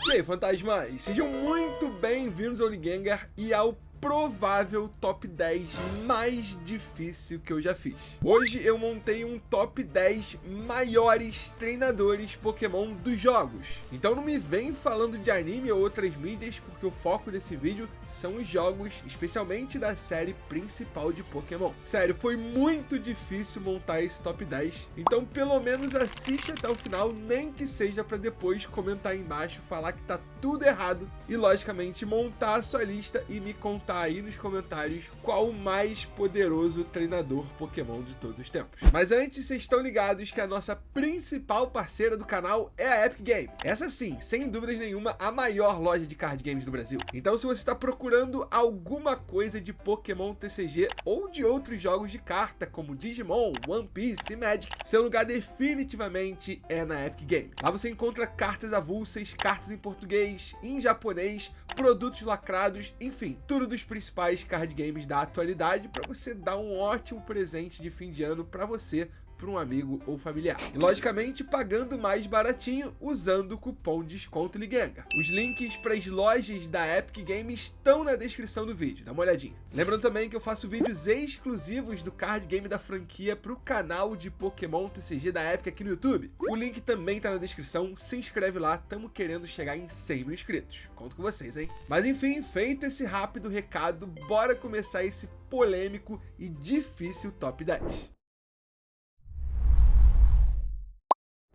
E aí, fantasmas, sejam muito bem-vindos ao Ligengar e ao provável top 10 mais difícil que eu já fiz. Hoje eu montei um top 10 maiores treinadores Pokémon dos jogos. Então não me vem falando de anime ou outras mídias, porque o foco desse vídeo são os jogos, especialmente da série principal de Pokémon. Sério, foi muito difícil montar esse top 10, então pelo menos assiste até o final, nem que seja para depois comentar aí embaixo, falar que tá tudo errado e logicamente montar a sua lista e me contar aí nos comentários qual o mais poderoso treinador Pokémon de todos os tempos. Mas antes, vocês estão ligados que a nossa principal parceira do canal é a Epic Games. Essa sim, sem dúvidas nenhuma, a maior loja de card games do Brasil. Então se você está procurando alguma coisa de Pokémon TCG ou de outros jogos de carta como Digimon, One Piece e Magic, seu lugar definitivamente é na Epic Games. Lá você encontra cartas avulsas, cartas em português, em japonês, produtos lacrados, enfim, tudo dos principais card games da atualidade para você dar um ótimo presente de fim de ano para você, para um amigo ou familiar. E logicamente pagando mais baratinho usando o cupom de desconto Ligengar. Os links para as lojas da Epic Games estão na descrição do vídeo, dá uma olhadinha. Lembrando também que eu faço vídeos exclusivos do card game da franquia para o canal de Pokémon TCG da Epic aqui no YouTube. O link também tá na descrição, se inscreve lá, estamos querendo chegar em 100 mil inscritos. Conto com vocês, hein? Mas enfim, feito esse rápido recado, bora começar esse polêmico e difícil top 10.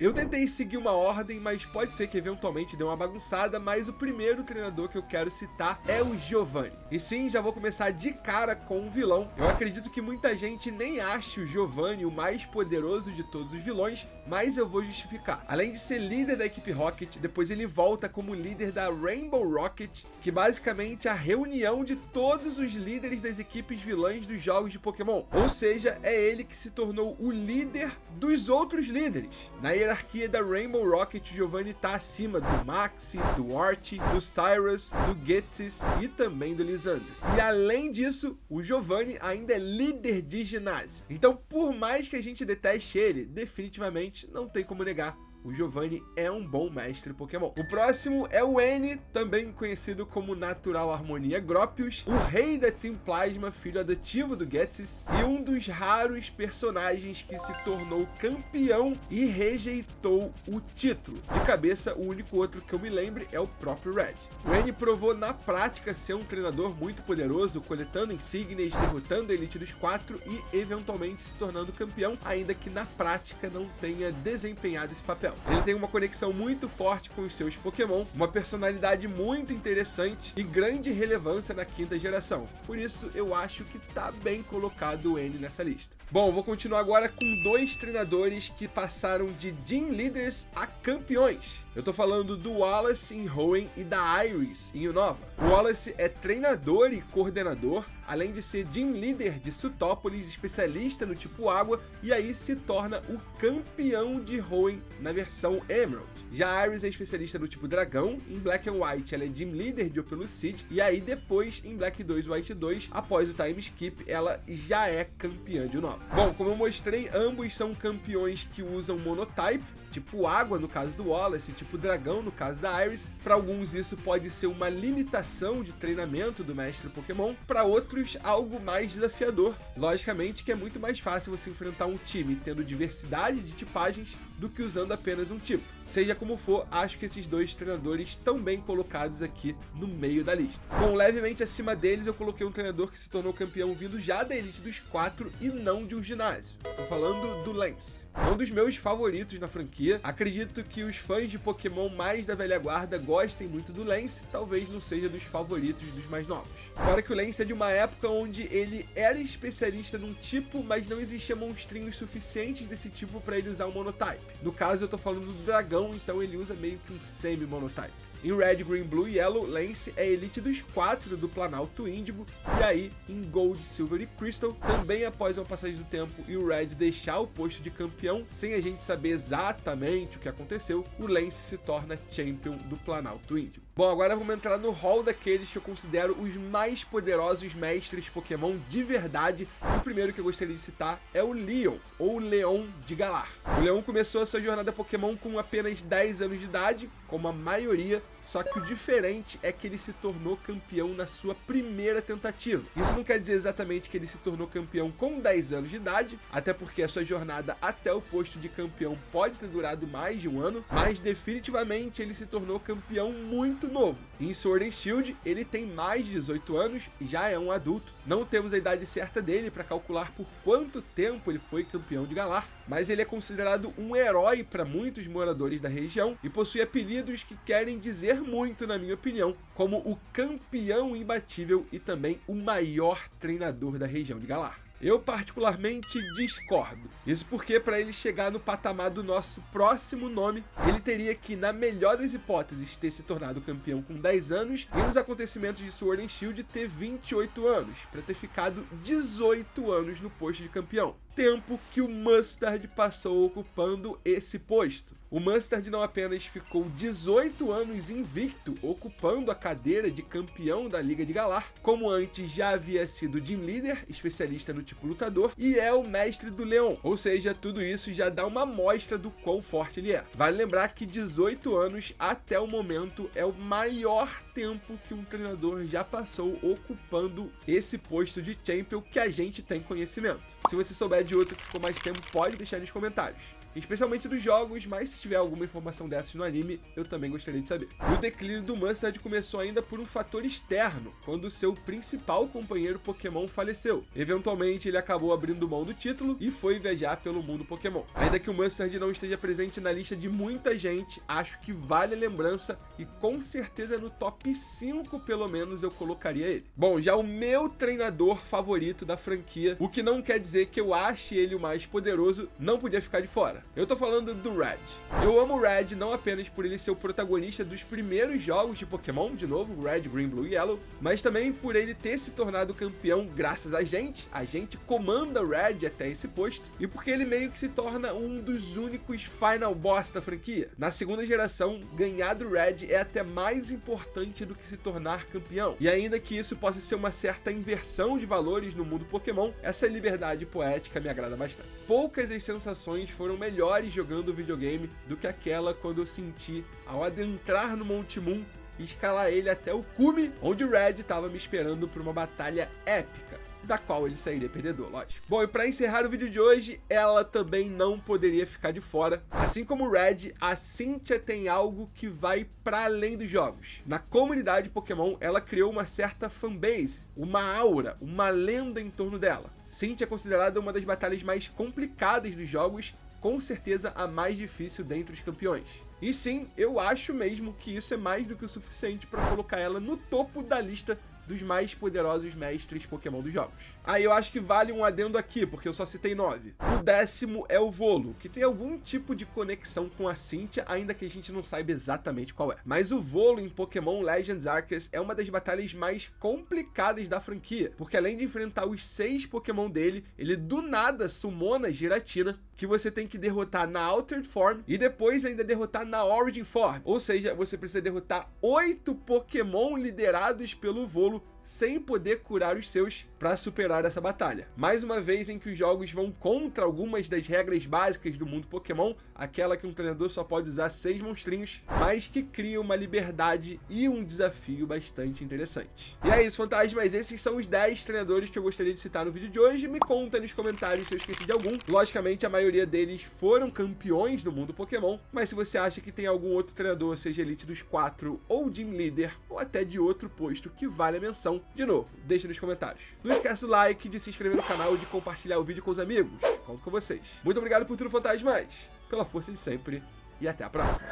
Eu tentei seguir uma ordem, mas pode ser que eventualmente dê uma bagunçada, mas o primeiro treinador que eu quero citar é o Giovanni. E sim, já vou começar de cara com um vilão. Eu acredito que muita gente nem ache o Giovanni o mais poderoso de todos os vilões, mas eu vou justificar. Além de ser líder da equipe Rocket, depois ele volta como líder da Rainbow Rocket, que basicamente é a reunião de todos os líderes das equipes vilãs dos jogos de Pokémon. Ou seja, é ele que se tornou o líder dos outros líderes. Na hierarquia da Rainbow Rocket, o Giovanni tá acima do Maxi, do Art, do Cyrus, do Ghetsis e também do Lysandre. E além disso, o Giovanni ainda é líder de ginásio. Então, por mais que a gente deteste ele, definitivamente não tem como negar, o Giovanni é um bom mestre Pokémon. O próximo é o N, também conhecido como Natural Harmonia Gropius, o rei da Team Plasma, filho adotivo do Ghetsis, e um dos raros personagens que se tornou campeão e rejeitou o título. De cabeça, o único outro que eu me lembre é o próprio Red. O N provou na prática ser um treinador muito poderoso, coletando insígnias, derrotando a Elite dos 4 e eventualmente se tornando campeão, ainda que na prática não tenha desempenhado esse papel. Ele tem uma conexão muito forte com os seus Pokémon, uma personalidade muito interessante e grande relevância na quinta geração. Por isso, eu acho que tá bem colocado o N nessa lista. Bom, vou continuar agora com dois treinadores que passaram de Gym Leaders a campeões. Eu tô falando do Wallace em Hoenn e da Iris em Unova. O Wallace é treinador e coordenador, além de ser Gym Leader de Sutópolis, especialista no tipo água, e aí se torna o campeão de Hoenn na versão Emerald. Já a Iris é especialista no tipo dragão, em Black and White ela é Gym Leader de Opelucid, e aí depois em Black 2 White 2, após o time skip, ela já é campeã de Unova. Bom, como eu mostrei, ambos são campeões que usam Monotype, tipo água no caso do Wallace, tipo dragão no caso da Iris. Para alguns isso pode ser uma limitação de treinamento do mestre Pokémon, para outros algo mais desafiador. Logicamente que é muito mais fácil você enfrentar um time tendo diversidade de tipagens do que usando apenas um tipo. Seja como for, acho que esses dois treinadores estão bem colocados aqui no meio da lista. Bom, levemente acima deles eu coloquei um treinador que se tornou campeão vindo já da Elite dos 4 e não de um ginásio. Tô falando do Lance. É um dos meus favoritos na franquia. Acredito que os fãs de Pokémon mais da velha guarda gostem muito do Lance, talvez não seja dos favoritos dos mais novos. Fora que o Lance é de uma época onde ele era especialista num tipo, mas não existia monstrinhos suficientes desse tipo para ele usar o Monotype. No caso eu tô falando do dragão, então ele usa meio que um semi-monotype. Em Red, Green, Blue e Yellow, Lance é Elite dos 4 do Planalto Índigo, e aí em Gold, Silver e Crystal, também após uma passagem do tempo e o Red deixar o posto de campeão, sem a gente saber exatamente o que aconteceu, o Lance se torna Champion do Planalto Índigo. Bom, agora vamos entrar no hall daqueles que eu considero os mais poderosos mestres Pokémon de verdade. O primeiro que eu gostaria de citar é o Leon, ou Leon de Galar. O Leon começou a sua jornada Pokémon com apenas 10 anos de idade, como a maioria, só que o diferente é que ele se tornou campeão na sua primeira tentativa. Isso não quer dizer exatamente que ele se tornou campeão com 10 anos de idade, até porque a sua jornada até o posto de campeão pode ter durado mais de um ano, mas definitivamente ele se tornou campeão muito novo. Em Sword and Shield, ele tem mais de 18 anos e já é um adulto. Não temos a idade certa dele para calcular por quanto tempo ele foi campeão de Galar, mas ele é considerado um herói para muitos moradores da região e possui apelidos que querem dizer muito, na minha opinião, como o campeão imbatível e também o maior treinador da região de Galar. Eu particularmente discordo. Isso porque para ele chegar no patamar do nosso próximo nome, ele teria que, na melhor das hipóteses, ter se tornado campeão com 10 anos e nos acontecimentos de Sword and Shield ter 28 anos, para ter ficado 18 anos no posto de campeão. Tempo que o Mustard passou ocupando esse posto. O Mustard não apenas ficou 18 anos invicto, ocupando a cadeira de campeão da Liga de Galar, como antes já havia sido Gym Leader, especialista no tipo lutador, e é o mestre do Leon, ou seja, tudo isso já dá uma amostra do quão forte ele é. Vale lembrar que 18 anos até o momento é o maior tempo que um treinador já passou ocupando esse posto de Champion que a gente tem conhecimento. Se você souber de outro que ficou mais tempo, pode deixar nos comentários. Especialmente dos jogos, mas se tiver alguma informação dessas no anime, eu também gostaria de saber. O declínio do Mustard começou ainda por um fator externo, quando seu principal companheiro Pokémon faleceu. Eventualmente, ele acabou abrindo mão do título e foi viajar pelo mundo Pokémon. Ainda que o Mustard não esteja presente na lista de muita gente, acho que vale a lembrança e com certeza no top 5 pelo menos eu colocaria ele. Bom, já o meu treinador favorito da franquia, o que não quer dizer que eu ache ele o mais poderoso, não podia ficar de fora. Eu tô falando do Red. Eu amo o Red não apenas por ele ser o protagonista dos primeiros jogos de Pokémon, de novo, Red, Green, Blue e Yellow, mas também por ele ter se tornado campeão graças a gente comanda o Red até esse posto, e porque ele meio que se torna um dos únicos Final Boss da franquia. Na segunda geração, ganhar do Red é até mais importante do que se tornar campeão, e ainda que isso possa ser uma certa inversão de valores no mundo Pokémon, essa liberdade poética me agrada bastante. Poucas as sensações foram melhores jogando o videogame do que aquela quando eu senti ao adentrar no Monte Moon e escalar ele até o cume, onde o Red estava me esperando por uma batalha épica, da qual ele sairia perdedor, lógico. Bom, e para encerrar o vídeo de hoje, ela também não poderia ficar de fora. Assim como o Red, a Cynthia tem algo que vai para além dos jogos. Na comunidade Pokémon, ela criou uma certa fanbase, uma aura, uma lenda em torno dela. Cynthia é considerada uma das batalhas mais complicadas dos jogos, com certeza a mais difícil dentre os campeões. E sim, eu acho mesmo que isso é mais do que o suficiente para colocar ela no topo da lista dos mais poderosos mestres Pokémon dos jogos. Aí eu acho que vale um adendo aqui, porque eu só citei 9. O 10º é o Volo, que tem algum tipo de conexão com a Cynthia, ainda que a gente não saiba exatamente qual é. Mas o Volo em Pokémon Legends Arceus é uma das batalhas mais complicadas da franquia, porque além de enfrentar os 6 Pokémon dele, ele do nada summona Giratina, que você tem que derrotar na Altered Form e depois ainda derrotar na Origin Form. Ou seja, você precisa derrotar 8 Pokémon liderados pelo Volo sem poder curar os seus para superar essa batalha. Mais uma vez em que os jogos vão contra algumas das regras básicas do mundo Pokémon, aquela que um treinador só pode usar 6 monstrinhos, mas que cria uma liberdade e um desafio bastante interessante. E é isso, fantasmas, esses são os 10 treinadores que eu gostaria de citar no vídeo de hoje. Me conta nos comentários se eu esqueci de algum. Logicamente, a maioria deles foram campeões do mundo Pokémon, mas se você acha que tem algum outro treinador, seja Elite dos 4 ou Gym Leader, ou até de outro posto que vale a menção, de novo, deixa nos comentários. Não esquece do like, de se inscrever no canal e de compartilhar o vídeo com os amigos. Conto com vocês. Muito obrigado por tudo, fantasmas, pela força de sempre e até a próxima.